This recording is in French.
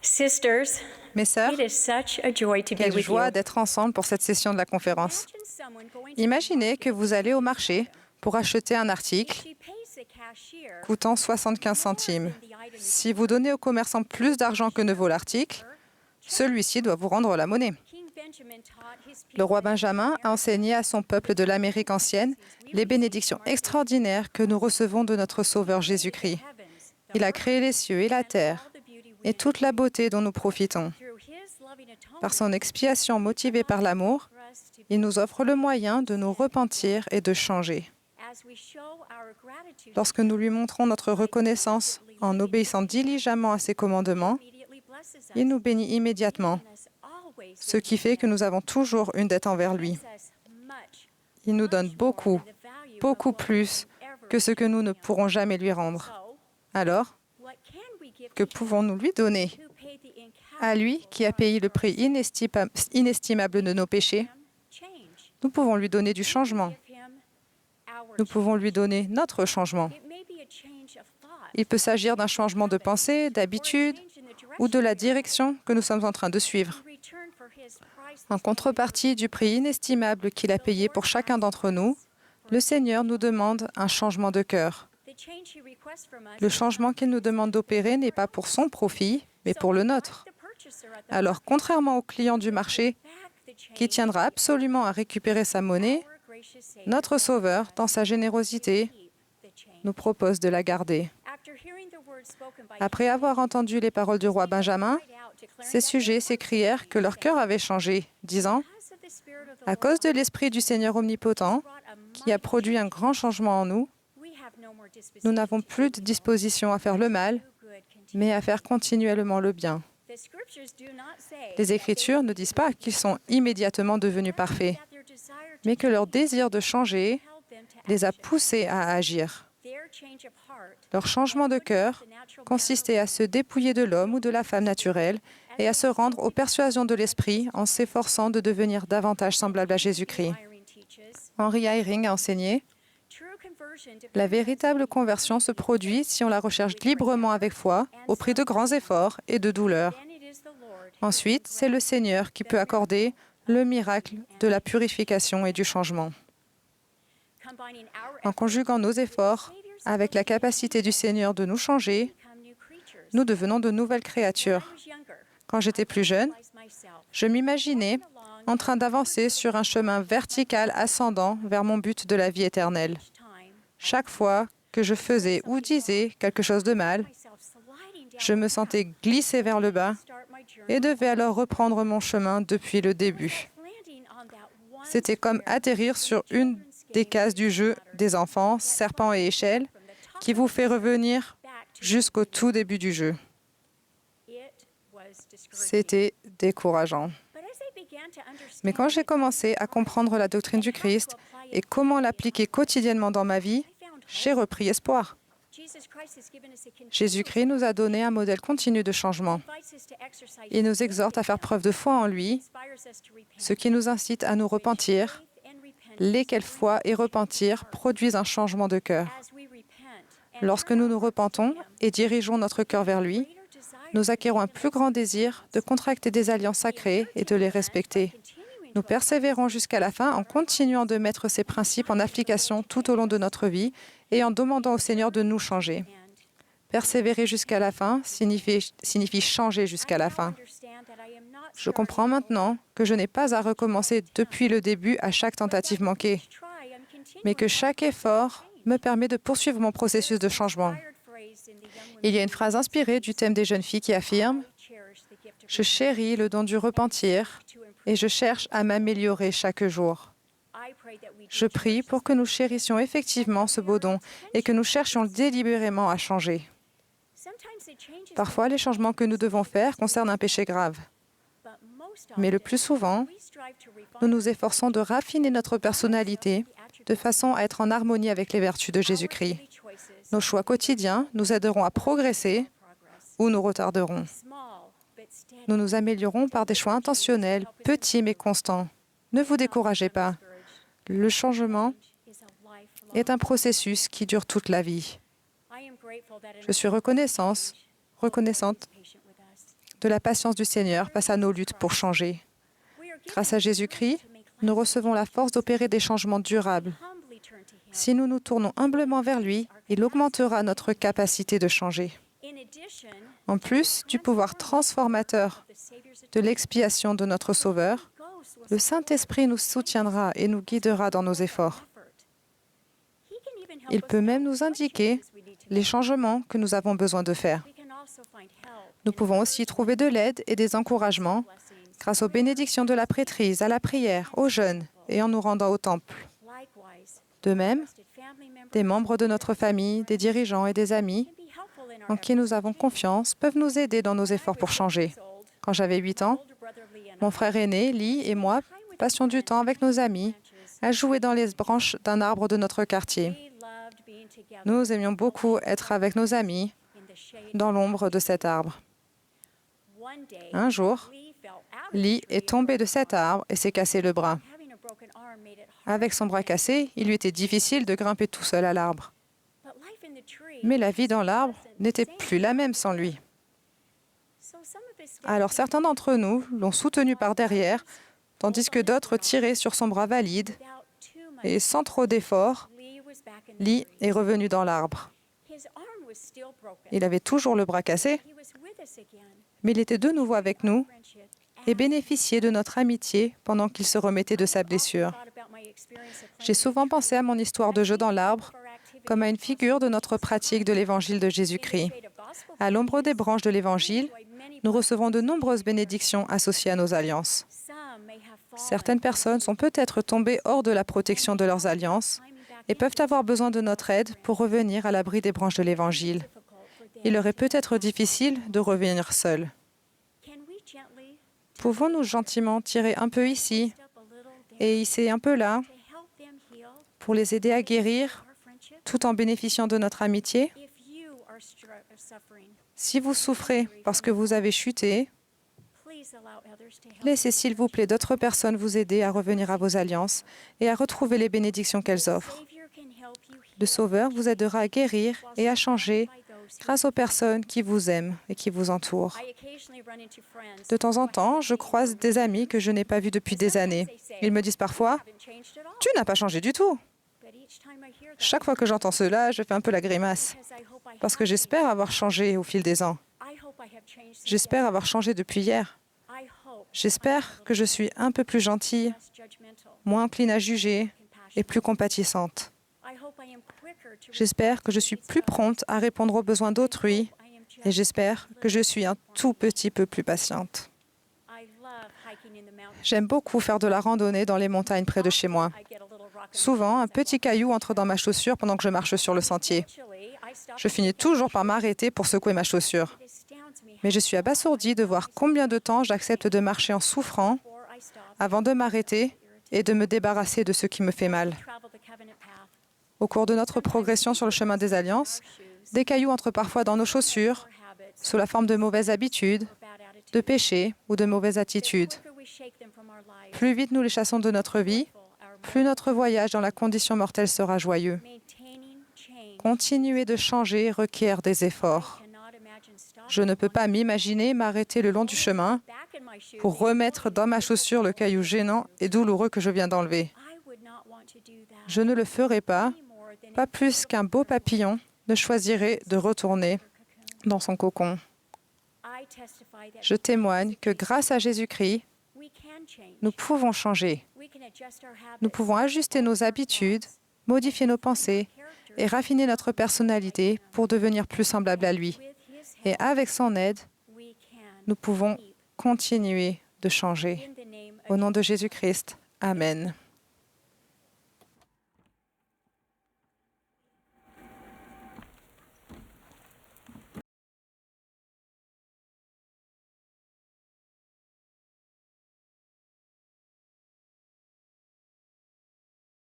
Sisters, Mes sœurs, it is such a joy to be quelle with you. joie d'être ensemble pour cette session de la conférence. Imaginez que vous allez au marché pour acheter un article coûtant 75 centimes. Si vous donnez au commerçant plus d'argent que ne vaut l'article, celui-ci doit vous rendre la monnaie. Le roi Benjamin a enseigné à son peuple de l'Amérique ancienne les bénédictions extraordinaires que nous recevons de notre Sauveur Jésus-Christ. Il a créé les cieux et la terre et toute la beauté dont nous profitons. Par son expiation motivée par l'amour, il nous offre le moyen de nous repentir et de changer. Lorsque nous lui montrons notre reconnaissance en obéissant diligemment à ses commandements, il nous bénit immédiatement, ce qui fait que nous avons toujours une dette envers lui. Il nous donne beaucoup, beaucoup plus que ce que nous ne pourrons jamais lui rendre. Alors, que pouvons-nous lui donner? À lui qui a payé le prix inestimable de nos péchés, nous pouvons lui donner du changement. Nous pouvons lui donner notre changement. Il peut s'agir d'un changement de pensée, d'habitude ou de la direction que nous sommes en train de suivre. En contrepartie du prix inestimable qu'il a payé pour chacun d'entre nous, le Seigneur nous demande un changement de cœur. Le changement qu'il nous demande d'opérer n'est pas pour son profit, mais pour le nôtre. Alors, contrairement au client du marché, qui tiendra absolument à récupérer sa monnaie, notre Sauveur, dans sa générosité, nous propose de la garder. Après avoir entendu les paroles du roi Benjamin, ces sujets s'écrièrent que leur cœur avait changé, disant « À cause de l'Esprit du Seigneur omnipotent, qui a produit un grand changement en nous, nous n'avons plus de disposition à faire le mal, mais à faire continuellement le bien. » Les Écritures ne disent pas qu'ils sont immédiatement devenus parfaits, mais que leur désir de changer les a poussés à agir. Leur changement de cœur consistait à se dépouiller de l'homme ou de la femme naturelle et à se rendre aux persuasions de l'Esprit en s'efforçant de devenir davantage semblable à Jésus-Christ. Henry Eyring a enseigné « La véritable conversion se produit si on la recherche librement avec foi, au prix de grands efforts et de douleurs. Ensuite, c'est le Seigneur qui peut accorder le miracle de la purification et du changement. En conjuguant nos efforts avec la capacité du Seigneur de nous changer, nous devenons de nouvelles créatures. Quand j'étais plus jeune, je m'imaginais en train d'avancer sur un chemin vertical ascendant vers mon but de la vie éternelle. Chaque fois que je faisais ou disais quelque chose de mal, je me sentais glisser vers le bas et devais alors reprendre mon chemin depuis le début. C'était comme atterrir sur une des cases du jeu des enfants, serpent et échelle, qui vous fait revenir jusqu'au tout début du jeu. C'était décourageant. Mais quand j'ai commencé à comprendre la doctrine du Christ et comment l'appliquer quotidiennement dans ma vie, j'ai repris espoir. Jésus-Christ nous a donné un modèle continu de changement. Il nous exhorte à faire preuve de foi en lui, ce qui nous incite à nous repentir, lesquelles foi et repentir produisent un changement de cœur. Lorsque nous nous repentons et dirigeons notre cœur vers lui, nous acquérons un plus grand désir de contracter des alliances sacrées et de les respecter. Nous persévérons jusqu'à la fin en continuant de mettre ces principes en application tout au long de notre vie et en demandant au Seigneur de nous changer. Persévérer jusqu'à la fin signifie changer jusqu'à la fin. Je comprends maintenant que je n'ai pas à recommencer depuis le début à chaque tentative manquée, mais que chaque effort me permet de poursuivre mon processus de changement. Il y a une phrase inspirée du thème des jeunes filles qui affirme « Je chéris le don du repentir et je cherche à m'améliorer chaque jour. » Je prie pour que nous chérissions effectivement ce beau don et que nous cherchions délibérément à changer. Parfois, les changements que nous devons faire concernent un péché grave. Mais le plus souvent, nous nous efforçons de raffiner notre personnalité de façon à être en harmonie avec les vertus de Jésus-Christ. Nos choix quotidiens nous aideront à progresser ou nous retarderons. Nous nous améliorons par des choix intentionnels, petits mais constants. Ne vous découragez pas. Le changement est un processus qui dure toute la vie. Je suis reconnaissante de la patience du Seigneur face à nos luttes pour changer. Grâce à Jésus-Christ, nous recevons la force d'opérer des changements durables. Si nous nous tournons humblement vers lui, il augmentera notre capacité de changer. En plus du pouvoir transformateur de l'expiation de notre Sauveur, le Saint-Esprit nous soutiendra et nous guidera dans nos efforts. Il peut même nous indiquer les changements que nous avons besoin de faire. Nous pouvons aussi trouver de l'aide et des encouragements grâce aux bénédictions de la prêtrise, à la prière, aux jeûnes et en nous rendant au temple. De même, des membres de notre famille, des dirigeants et des amis en qui nous avons confiance peuvent nous aider dans nos efforts pour changer. Quand j'avais 8 ans, mon frère aîné, Lee, et moi passions du temps avec nos amis à jouer dans les branches d'un arbre de notre quartier. Nous aimions beaucoup être avec nos amis dans l'ombre de cet arbre. Un jour, Lee est tombé de cet arbre et s'est cassé le bras. Avec son bras cassé, il lui était difficile de grimper tout seul à l'arbre. Mais la vie dans l'arbre n'était plus la même sans lui. Alors certains d'entre nous l'ont soutenu par derrière, tandis que d'autres tiraient sur son bras valide, et sans trop d'efforts, Lee est revenu dans l'arbre. Il avait toujours le bras cassé, mais il était de nouveau avec nous et bénéficiait de notre amitié pendant qu'il se remettait de sa blessure. J'ai souvent pensé à mon histoire de jeu dans l'arbre comme à une figure de notre pratique de l'Évangile de Jésus-Christ. À l'ombre des branches de l'Évangile, nous recevons de nombreuses bénédictions associées à nos alliances. Certaines personnes sont peut-être tombées hors de la protection de leurs alliances et peuvent avoir besoin de notre aide pour revenir à l'abri des branches de l'Évangile. Il leur est peut-être difficile de revenir seuls. Pouvons-nous gentiment tirer un peu ici et hisser un peu là pour les aider à guérir tout en bénéficiant de notre amitié? Si vous souffrez parce que vous avez chuté, laissez s'il vous plaît d'autres personnes vous aider à revenir à vos alliances et à retrouver les bénédictions qu'elles offrent. Le Sauveur vous aidera à guérir et à changer grâce aux personnes qui vous aiment et qui vous entourent. De temps en temps, je croise des amis que je n'ai pas vus depuis des années. Ils me disent parfois « Tu n'as pas changé du tout !» Chaque fois que j'entends cela, je fais un peu la grimace, parce que j'espère avoir changé au fil des ans. J'espère avoir changé depuis hier. J'espère que je suis un peu plus gentille, moins encline à juger et plus compatissante. J'espère que je suis plus prompte à répondre aux besoins d'autrui et j'espère que je suis un tout petit peu plus patiente. J'aime beaucoup faire de la randonnée dans les montagnes près de chez moi. Souvent, un petit caillou entre dans ma chaussure pendant que je marche sur le sentier. Je finis toujours par m'arrêter pour secouer ma chaussure. Mais je suis abasourdie de voir combien de temps j'accepte de marcher en souffrant avant de m'arrêter et de me débarrasser de ce qui me fait mal. Au cours de notre progression sur le chemin des alliances, des cailloux entrent parfois dans nos chaussures sous la forme de mauvaises habitudes, de péchés ou de mauvaises attitudes. Plus vite nous les chassons de notre vie, plus notre voyage dans la condition mortelle sera joyeux. Continuer de changer requiert des efforts. Je ne peux pas m'imaginer m'arrêter le long du chemin pour remettre dans ma chaussure le caillou gênant et douloureux que je viens d'enlever. Je ne le ferai pas plus qu'un beau papillon ne choisirait de retourner dans son cocon. Je témoigne que grâce à Jésus-Christ, nous pouvons changer. Nous pouvons ajuster nos habitudes, modifier nos pensées et raffiner notre personnalité pour devenir plus semblable à lui. Et avec son aide, nous pouvons continuer de changer. Au nom de Jésus-Christ, Amen.